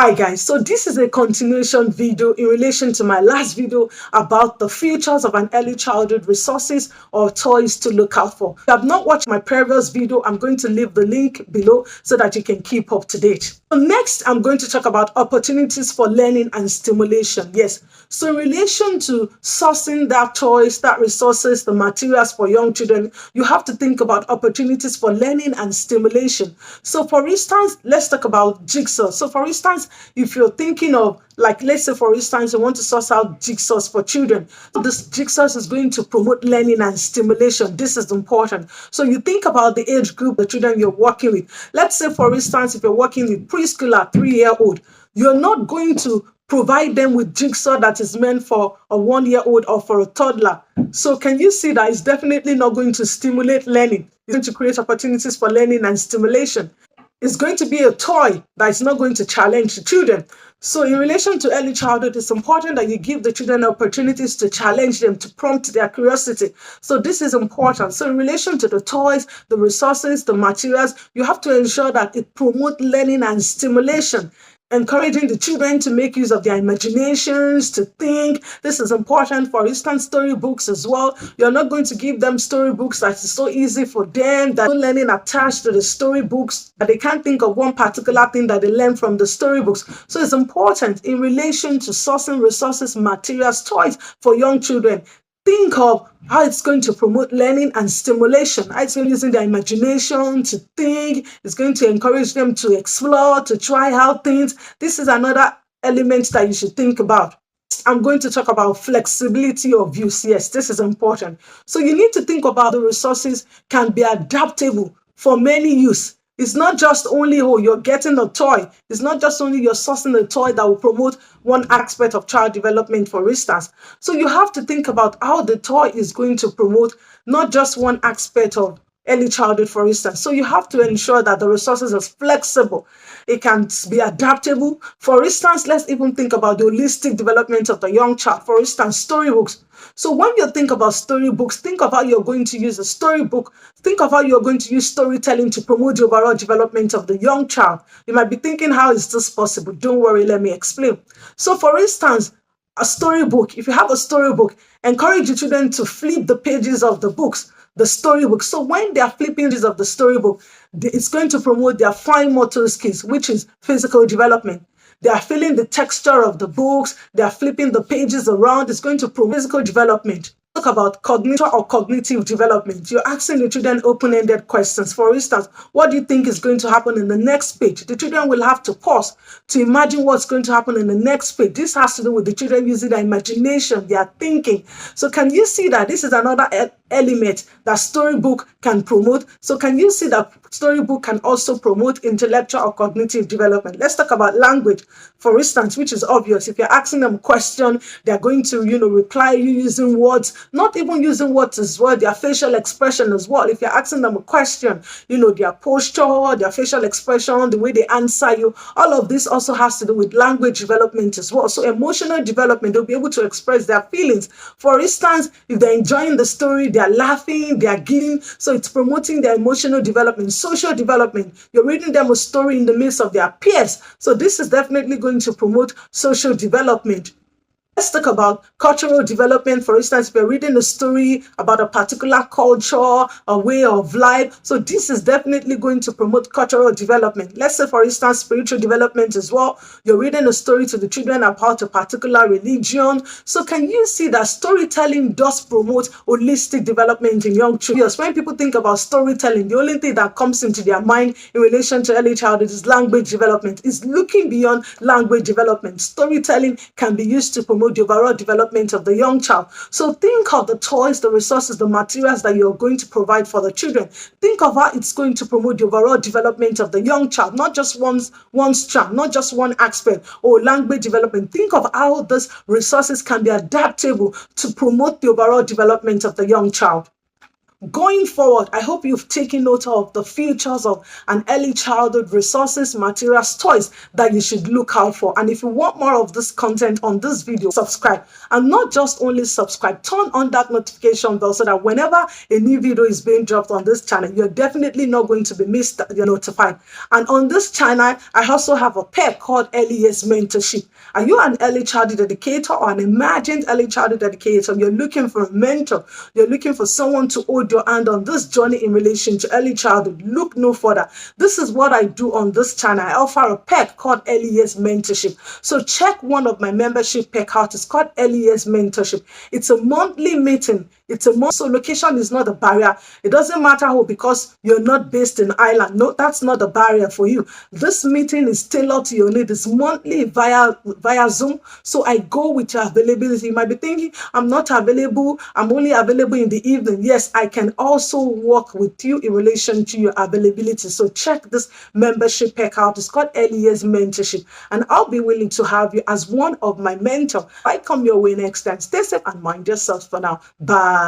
Hi guys, so this is a continuation video in relation to my last video about the futures of an early childhood resources or toys to look out for. If you have not watched my previous video, I'm going to leave the link below so that you can keep up to date. So next, I'm going to talk about opportunities for learning and stimulation. Yes, so in relation to sourcing that toys, that resources, the materials for young children, you have to think about opportunities for learning and stimulation. So for instance, let's talk about jigsaw. So for instance, if you're thinking of, like, let's say for instance, you want to source out jigsaws for children, this jigsaws is going to promote learning and stimulation. This is important. So you think about the age group, the children you're working with. Let's say for instance, if you're working with preschooler, 3-year-old, you're not going to provide them with jigsaw that is meant for a 1-year-old or for a toddler. So can you see that it's definitely not going to stimulate learning? It's going to create opportunities for learning and stimulation. It's going to be a toy that is not going to challenge the children. So in relation to early childhood, it's important that you give the children opportunities to challenge them, to prompt their curiosity. So this is important. So in relation to the toys, the resources, the materials, you have to ensure that it promotes learning and stimulation, encouraging the children to make use of their imaginations, to think. This is important. For instance, storybooks as well. You're not going to give them storybooks that is so easy for them, that no learning attached to the storybooks, that they can't think of one particular thing that they learn from the storybooks. So it's important in relation to sourcing resources, materials, toys for young children. Think of how it's going to promote learning and stimulation. How it's going to using their imagination to think. It's going to encourage them to explore, to try out things. This is another element that you should think about. I'm going to talk about flexibility of use. Yes, this is important. So you need to think about the resources can be adaptable for many use. It's not just only, oh, you're getting a toy. It's not just only you're sourcing a toy that will promote one aspect of child development, for instance. So you have to think about how the toy is going to promote not just one aspect of early childhood, for instance. So you have to ensure that the resources are flexible. It can be adaptable. For instance, let's even think about the holistic development of the young child. For instance, storybooks. So when you think about storybooks, think of how you're going to use a storybook. Think of how you're going to use storytelling to promote the overall development of the young child. You might be thinking, how is this possible? Don't worry, let me explain. So for instance, a storybook, if you have a storybook, encourage your children to flip the pages of the books, the storybook. So when they are flipping pages of the storybook, it's going to promote their fine motor skills, which is physical development. They are feeling the texture of the books. They are flipping the pages around. It's going to promote physical development. Talk about cognitive or cognitive development. You're asking the children open-ended questions. For instance, what do you think is going to happen in the next page? The children will have to pause to imagine what's going to happen in the next page. This has to do with the children using their imagination, their thinking. So can you see that this is another element that storybook can promote? So can you see that storybook can also promote intellectual or cognitive development? Let's talk about language, for instance, which is obvious. If you're asking them a question, they're going to, reply you using words, not even using words as well, their facial expression as well. If you're asking them a question, their posture, their facial expression, the way they answer you, all of this also has to do with language development as well. So emotional development, they'll be able to express their feelings. For instance, if they're enjoying the story, they're laughing, they're giggling, so it's promoting their emotional development. Social development, you're reading them a story in the midst of their peers, so this is definitely going to promote social development. Let's talk about cultural development. For instance, if you're reading a story about a particular culture, a way of life, so this is definitely going to promote cultural development. Let's say, for instance, spiritual development as well. You're reading a story to the children about a particular religion. So can you see that storytelling does promote holistic development in young children? Yes, when people think about storytelling, the only thing that comes into their mind in relation to early childhood is language development. It's looking beyond language development. Storytelling can be used to promote the overall development of the young child. So think of the toys, the resources, the materials that you're going to provide for the children. Think of how it's going to promote the overall development of the young child, not just one strand, not just one aspect or language development. Think of how those resources can be adaptable to promote the overall development of the young child. Going forward, I hope you've taken note of the features of an early childhood resources, materials, toys that you should look out for. And if you want more of this content on this video, subscribe. And not just only subscribe, turn on that notification bell so that whenever a new video is being dropped on this channel, you're definitely not going to be notified. And on this channel, I also have a pair called Early Years Mentorship. Are you an early childhood educator or an imagined early childhood educator? You're looking for a mentor. You're looking for someone to hold your hand on this journey in relation to early childhood. Look no further. This is what I do on this channel. I offer a pack called Early Years Mentorship. So check one of my membership pack out. It's called Early Years Mentorship. It's a monthly meeting. It's a month, so location is not a barrier. It doesn't matter how, because you're not based in Ireland. No, that's not a barrier for you. This meeting is tailored to your need. It's monthly via Zoom. So I go with your availability. You might be thinking, I'm not available. I'm only available in the evening. Yes, I can also work with you in relation to your availability. So check this membership pack out. It's called Early Years Mentorship. And I'll be willing to have you as one of my mentors. I come your way next time. Stay safe and mind yourself for now. Bye.